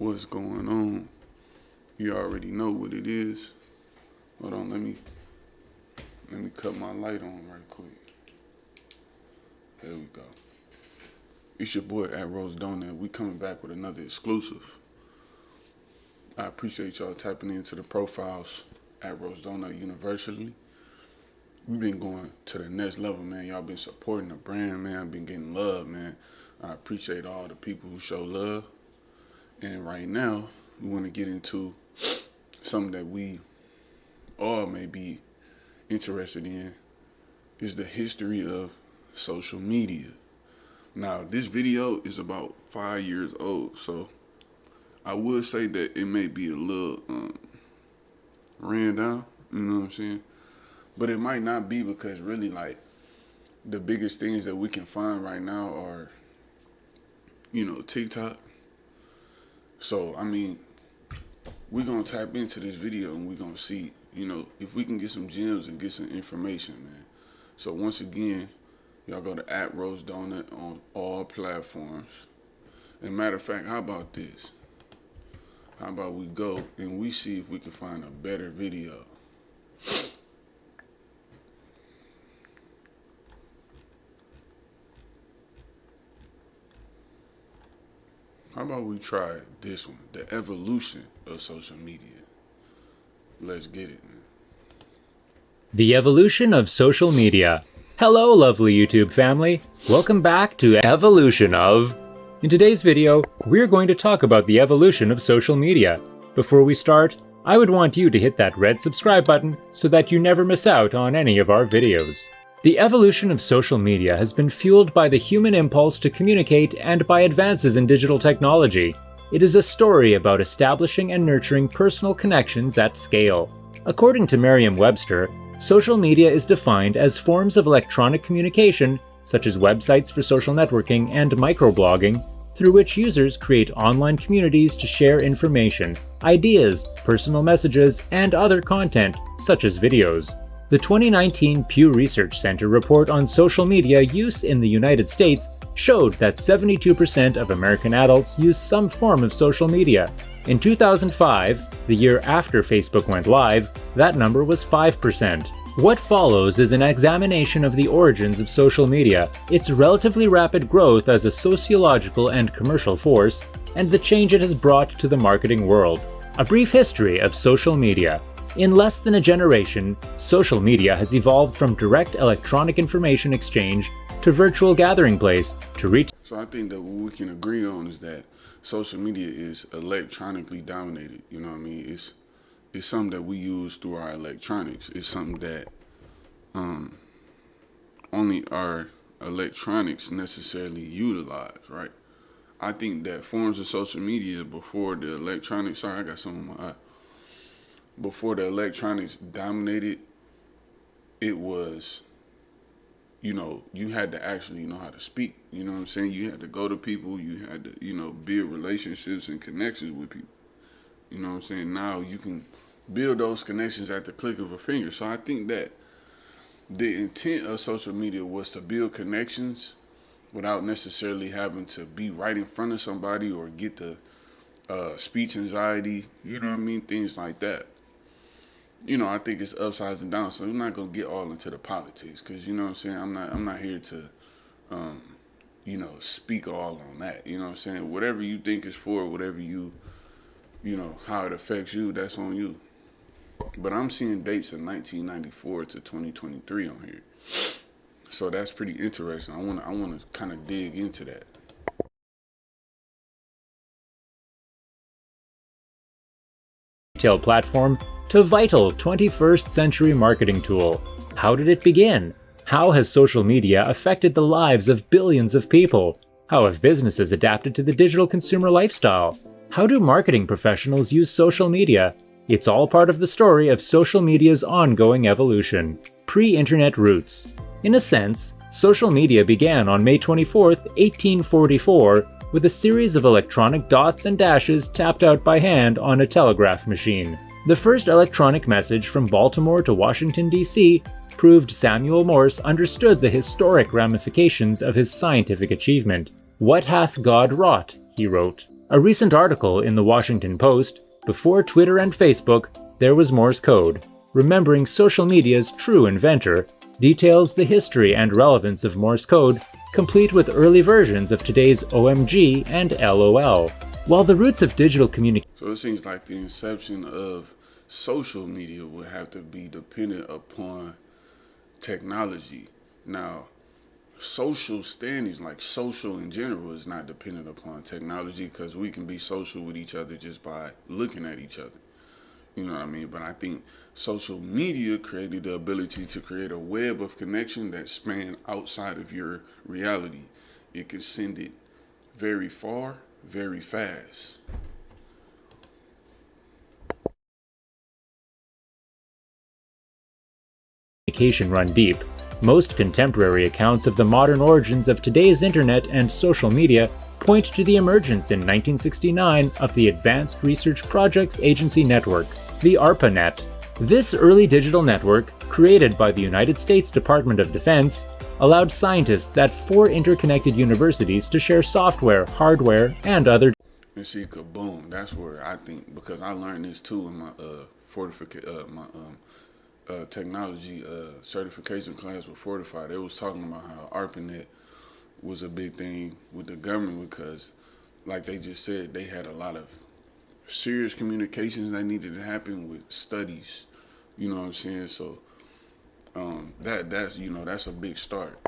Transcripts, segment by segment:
What's going on? You already know what it is. Hold on, let me cut my light on right quick. There we go. It's your boy at roachdonut. We coming back with another exclusive. I appreciate y'all tapping into the profiles at roachdonut University. We've been going to the next level, man. Y'all been supporting the brand, man. I've been getting love, man. I appreciate all the people who show love. And right now, we want to get into something that we all may be interested in, is the history of social media. Now, this video is about 5 years old, so I would say that it may be a little ran down, you know what I'm saying? But it might not be, because really, like, the biggest things that we can find right now are, TikTok. So, I mean, we're going to tap into this video and we're going to see, if we can get some gems and get some information, man. So, once again, y'all go to at roachdonut on all platforms. And matter of fact, how about this? How about we go and we see if we can find a better video? How about we try this one, the evolution of social media? Let's get it, man. The evolution of social media. Hello, lovely YouTube family. Welcome back to Evolution of. In today's video, we're going to talk about the evolution of social media. Before we start, I would want you to hit that red subscribe button so that you never miss out on any of our videos. The evolution of social media has been fueled by the human impulse to communicate and by advances in digital technology. It is a story about establishing and nurturing personal connections at scale. According to Merriam-Webster, social media is defined as forms of electronic communication, such as websites for social networking and microblogging, through which users create online communities to share information, ideas, personal messages, and other content, such as videos. The 2019 Pew Research Center report on social media use in the United States showed that 72% of American adults use some form of social media. In 2005, the year after Facebook went live, that number was 5%. What follows is an examination of the origins of social media, its relatively rapid growth as a sociological and commercial force, and the change it has brought to the marketing world. A brief history of social media. In less than a generation, social media has evolved from direct electronic information exchange to virtual gathering place to reach. So I think that what we can agree on is that social media is electronically dominated. You know what I mean? It's something that we use through our electronics. It's something that only our electronics necessarily utilize, right? I think that forms of social media before the electronics, sorry, I got something on my eye. Before the electronics dominated, it was, you had to actually know how to speak. You know what I'm saying? You had to go to people. You had to, build relationships and connections with people. You know what I'm saying? Now you can build those connections at the click of a finger. So I think that the intent of social media was to build connections without necessarily having to be right in front of somebody or get the speech anxiety, you know what I mean? Things like that. I think it's upsides and downs. So we're not gonna get all into the politics, because you know what I'm saying. I'm not here to, speak all on that. You know what I'm saying. Whatever you think is for, whatever how it affects you, that's on you. But I'm seeing dates of 1994 to 2023 on here, so that's pretty interesting. I wanna kind of dig into that. Retail platform to vital 21st century marketing tool. How did it begin? How has social media affected the lives of billions of people? How have businesses adapted to the digital consumer lifestyle? How do marketing professionals use social media? It's all part of the story of social media's ongoing evolution. Pre-internet roots. In a sense, social media began on May 24, 1844, with a series of electronic dots and dashes tapped out by hand on a telegraph machine. The first electronic message from Baltimore to Washington, D.C. proved Samuel Morse understood the historic ramifications of his scientific achievement. "What hath God wrought?" he wrote. A recent article in the Washington Post, "Before Twitter and Facebook, There Was Morse Code: Remembering Social Media's True Inventor," details the history and relevance of Morse code, complete with early versions of today's OMG and LOL. While the roots of digital communication... So it seems like the inception of social media would have to be dependent upon technology. Now, social standings, like social in general, is not dependent upon technology because we can be social with each other just by looking at each other. You know what I mean? But I think social media created the ability to create a web of connection that span outside of your reality. It can send it very far, very fast. Communication run deep. Most contemporary accounts of the modern origins of today's internet and social media point to the emergence in 1969 of the Advanced Research Projects Agency Network, the ARPANET. This early digital network, created by the United States Department of Defense, allowed scientists at 4 interconnected universities to share software, hardware, and other... And see, kaboom, that's where I think, because I learned this too in my technology certification class with Fortify. They was talking about how ARPANET was a big thing with the government because, like they just said, they had a lot of serious communications that needed to happen with studies. You know what I'm saying? So that's a big start.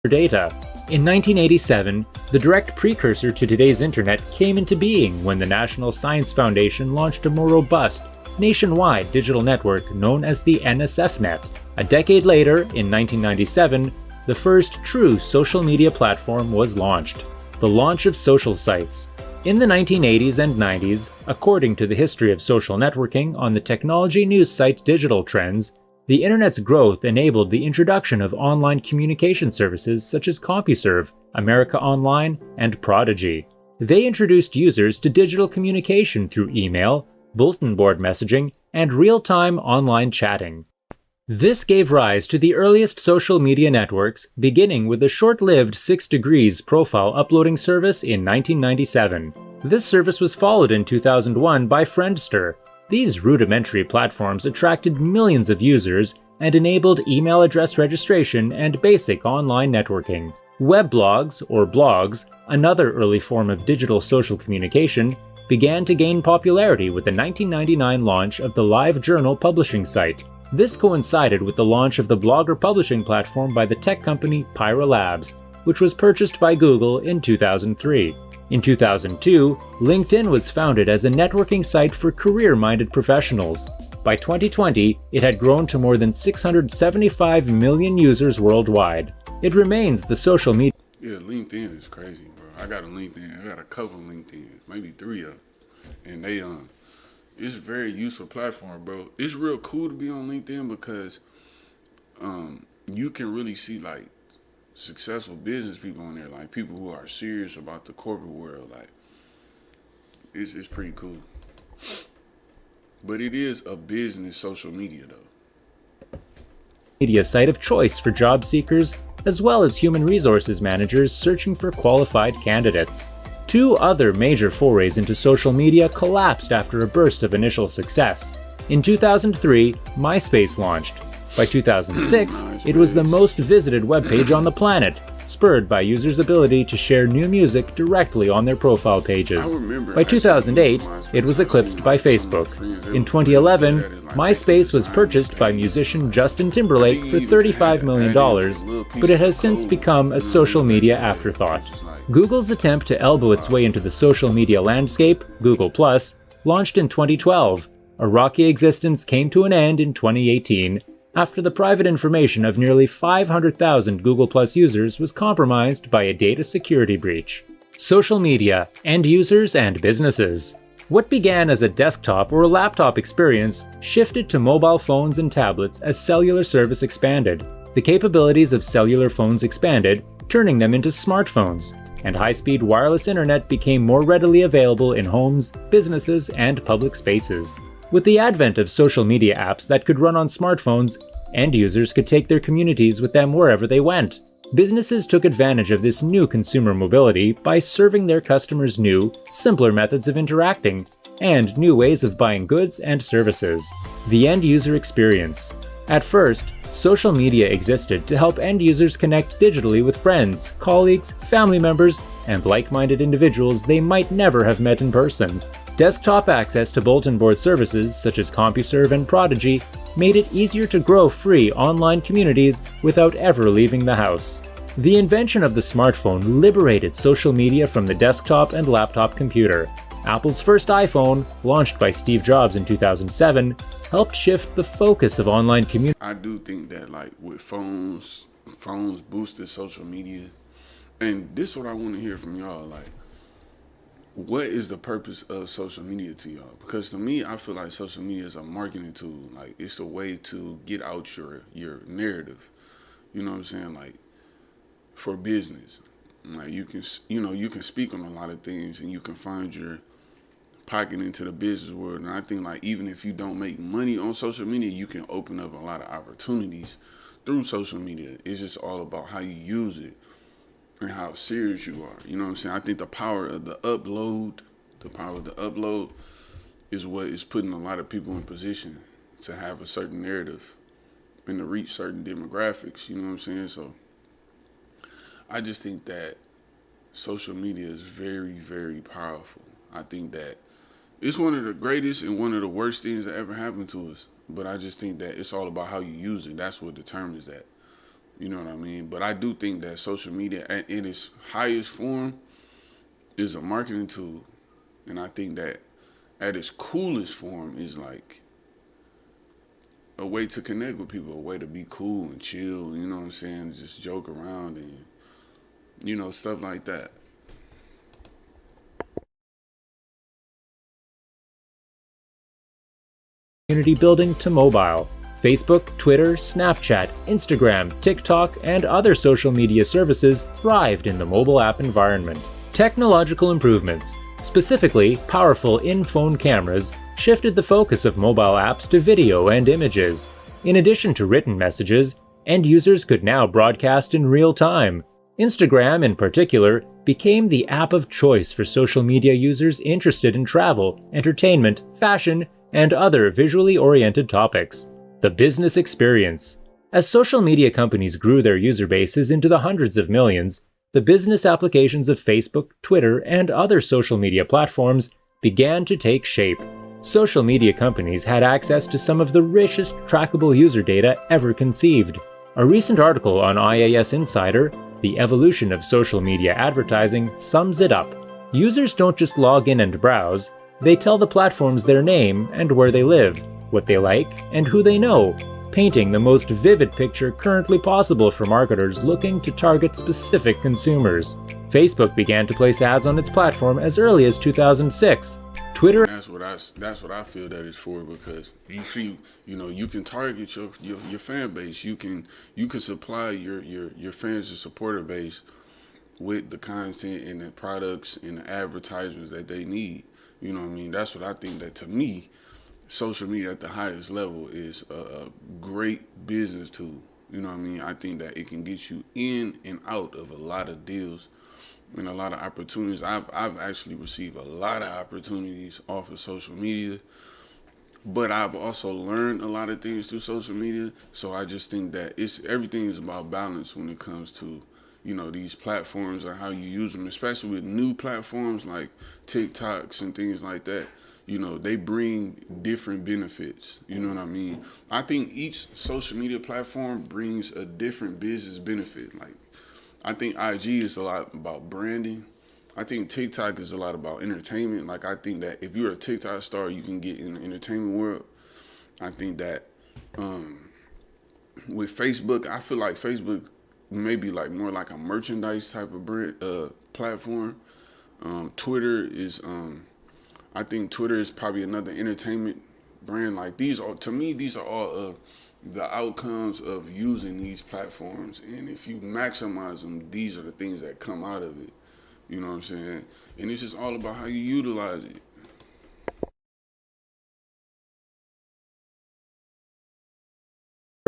Data. In 1987, the direct precursor to today's internet came into being when the National Science Foundation launched a more robust, nationwide digital network known as the NSFNet. A decade later, in 1997, the first true social media platform was launched, the launch of social sites. In the 1980s and 90s, according to the history of social networking on the technology news site Digital Trends, the internet's growth enabled the introduction of online communication services such as CompuServe, America Online, and Prodigy. They introduced users to digital communication through email, bulletin board messaging, and real-time online chatting. This gave rise to the earliest social media networks, beginning with the short-lived 6 Degrees profile uploading service in 1997. This service was followed in 2001 by Friendster. These rudimentary platforms attracted millions of users and enabled email address registration and basic online networking. Weblogs, or blogs, another early form of digital social communication, began to gain popularity with the 1999 launch of the LiveJournal publishing site. This coincided with the launch of the blogger publishing platform by the tech company Pyra Labs, which was purchased by Google in 2003. In 2002, LinkedIn was founded as a networking site for career-minded professionals. By 2020, it had grown to more than 675 million users worldwide. It remains the social media... Yeah, LinkedIn is crazy, bro. I got a LinkedIn. I got a couple LinkedIn, maybe 3 of them. And it's a very useful platform, bro. It's real cool to be on LinkedIn because you can really see, like, successful business people on there, like people who are serious about the corporate world. Like, it's pretty cool. But it is a business social media, though. Media site of choice for job seekers, as well as human resources managers searching for qualified candidates. 2 other major forays into social media collapsed after a burst of initial success. In 2003, MySpace launched. By 2006, it was the most visited webpage on the planet, spurred by users' ability to share new music directly on their profile pages. By 2008, it was eclipsed by Facebook. In 2011, MySpace was purchased by musician Justin Timberlake for $35 million, but it has since become a social media afterthought. Google's attempt to elbow its way into the social media landscape, Google+, launched in 2012. A rocky existence came to an end in 2018, after the private information of nearly 500,000 Google+ users was compromised by a data security breach. Social media, end users, and businesses. What began as a desktop or a laptop experience shifted to mobile phones and tablets as cellular service expanded. The capabilities of cellular phones expanded, turning them into smartphones, and high-speed wireless internet became more readily available in homes, businesses, and public spaces. With the advent of social media apps that could run on smartphones, end users could take their communities with them wherever they went. Businesses took advantage of this new consumer mobility by serving their customers new, simpler methods of interacting and new ways of buying goods and services. The end user experience. At first, social media existed to help end users connect digitally with friends, colleagues, family members, and like-minded individuals they might never have met in person. Desktop access to bulletin board services such as CompuServe and Prodigy made it easier to grow free online communities without ever leaving the house. The invention of the smartphone liberated social media from the desktop and laptop computer. Apple's first iPhone, launched by Steve Jobs in 2007, helped shift the focus of online community. I do think that like with phones boosted social media, and this is what I want to hear from y'all. Like, what is the purpose of social media to y'all? Because to me, I feel like social media is a marketing tool. Like, it's a way to get out your narrative. You know what I'm saying? Like, for business, like you can speak on a lot of things, and you can find your pocket into the business world. And I think like even if you don't make money on social media, you can open up a lot of opportunities through social media. It's just all about how you use it and how serious you are. You know what I'm saying? I think the power of the upload is what is putting a lot of people in position to have a certain narrative and to reach certain demographics. You know what I'm saying? So I just think that social media is very, very powerful. I think that it's one of the greatest and one of the worst things that ever happened to us. But I just think that it's all about how you use it. That's what determines that. You know what I mean? But I do think that social media in its highest form is a marketing tool. And I think that at its coolest form is like a way to connect with people, a way to be cool and chill, you know what I'm saying? Just joke around and, stuff like that. Community building to mobile. Facebook, Twitter, Snapchat, Instagram, TikTok, and other social media services thrived in the mobile app environment. Technological improvements, specifically powerful in-phone cameras, shifted the focus of mobile apps to video and images. In addition to written messages, end users could now broadcast in real time. Instagram, in particular, became the app of choice for social media users interested in travel, entertainment, fashion, and other visually oriented topics. The business experience. As social media companies grew their user bases into the hundreds of millions, the business applications of Facebook, Twitter, and other social media platforms began to take shape. Social media companies had access to some of the richest trackable user data ever conceived. A recent article on IAS Insider, The Evolution of Social Media Advertising, sums it up. Users don't just log in and browse, they tell the platforms their name and where they live, what they like, and who they know, painting the most vivid picture currently possible for marketers looking to target specific consumers. Facebook began to place ads on its platform as early as 2006. Twitter. That's what I feel that it's for, because you see, you can target your fan base. You can supply your fans and supporter base with the content and the products and the advertisements that they need. You know what I mean? That's what I think, that to me, social media at the highest level is a great business tool. You know what I mean? I think that it can get you in and out of a lot of deals and a lot of opportunities. I've actually received a lot of opportunities off of social media, but I've also learned a lot of things through social media. So I just think that everything is about balance when it comes to these platforms and how you use them, especially with new platforms like TikToks and things like that. They bring different benefits. You know what I mean? I think each social media platform brings a different business benefit. Like, I think IG is a lot about branding. I think TikTok is a lot about entertainment. Like, I think that if you're a TikTok star, you can get in the entertainment world. I think that with Facebook, I feel like Facebook maybe like more like a merchandise type of brand, platform. Twitter is, I think Twitter is probably another entertainment brand. Like, these are all of the outcomes of using these platforms. And if you maximize them, these are the things that come out of it. You know what I'm saying? And it's just all about how you utilize it.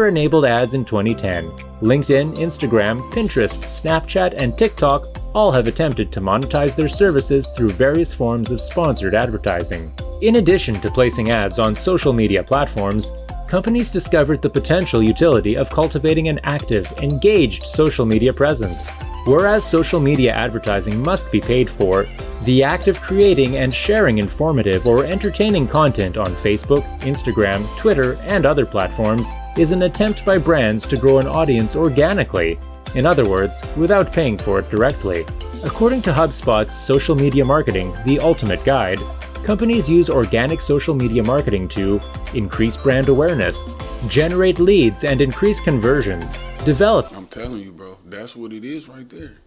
enabled ads in 2010. LinkedIn, Instagram, Pinterest, Snapchat, and TikTok all have attempted to monetize their services through various forms of sponsored advertising. In addition to placing ads on social media platforms, companies discovered the potential utility of cultivating an active, engaged social media presence. Whereas social media advertising must be paid for, the act of creating and sharing informative or entertaining content on Facebook, Instagram, Twitter, and other platforms is an attempt by brands to grow an audience organically. In other words, without paying for it directly. According to HubSpot's Social Media Marketing, the Ultimate Guide, companies use organic social media marketing to increase brand awareness, generate leads and increase conversions, develop. I'm telling you, bro, that's what it is right there.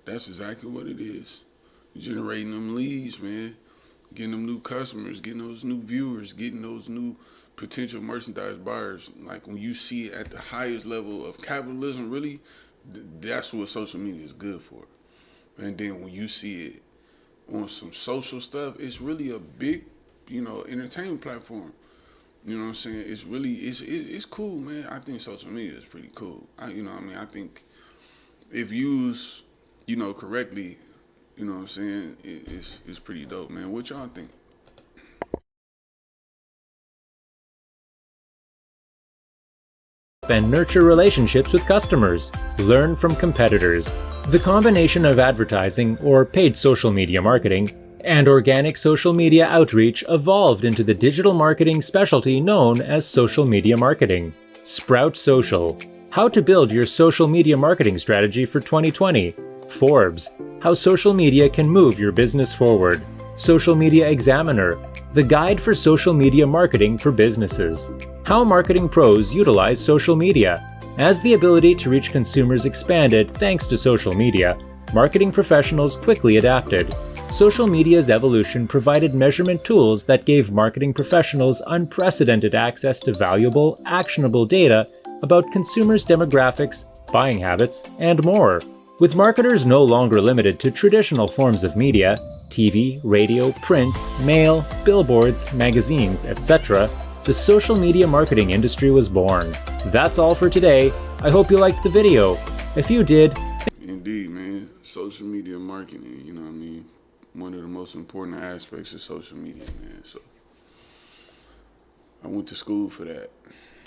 That's exactly what it is. Generating them leads, man. Getting them new customers, getting those new viewers, getting those new potential merchandise buyers. Like when you see it at the highest level of capitalism, really, that's what social media is good for. And then when you see it on some social stuff, it's really a big, entertainment platform. You know what I'm saying? It's really, it's cool, man. I think social media is pretty cool. I think if used, correctly, you know what I'm saying, it's pretty dope, man. What y'all think? And nurture relationships with customers, learn from competitors. The combination of advertising, or paid social media marketing, and organic social media outreach evolved into the digital marketing specialty known as social media marketing. Sprout Social. How to build your social media marketing strategy for 2020. Forbes. How social media can move your business forward. Social Media Examiner. The guide for social media marketing for businesses. How marketing pros utilize social media. As the ability to reach consumers expanded thanks to social media, marketing professionals quickly adapted. Social media's evolution provided measurement tools that gave marketing professionals unprecedented access to valuable, actionable data about consumers' demographics, buying habits, and more. With marketers no longer limited to traditional forms of media, TV, radio, print, mail, billboards, magazines, etc., the social media marketing industry was born. That's all for today. I hope you liked the video. If you did... Indeed, man. Social media marketing, you know what I mean? One of the most important aspects of social media, man. So I went to school for that.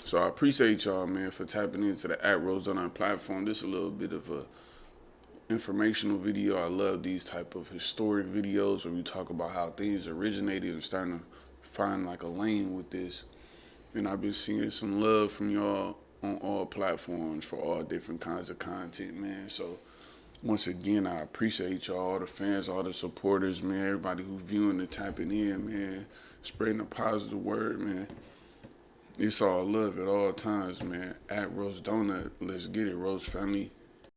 So I appreciate y'all, man, for tapping into the roachdonut platform. This is a little bit of a informational video. I love these type of historic videos where we talk about how things originated and starting to find like a lane with this. And I've been seeing some love from y'all on all platforms for all different kinds of content, man. So once again, I appreciate y'all, all the fans, all the supporters, man, everybody who viewing and tapping in, man, spreading the positive word, man. It's all love at all times, man. Roachdonut, let's get it, Roach family.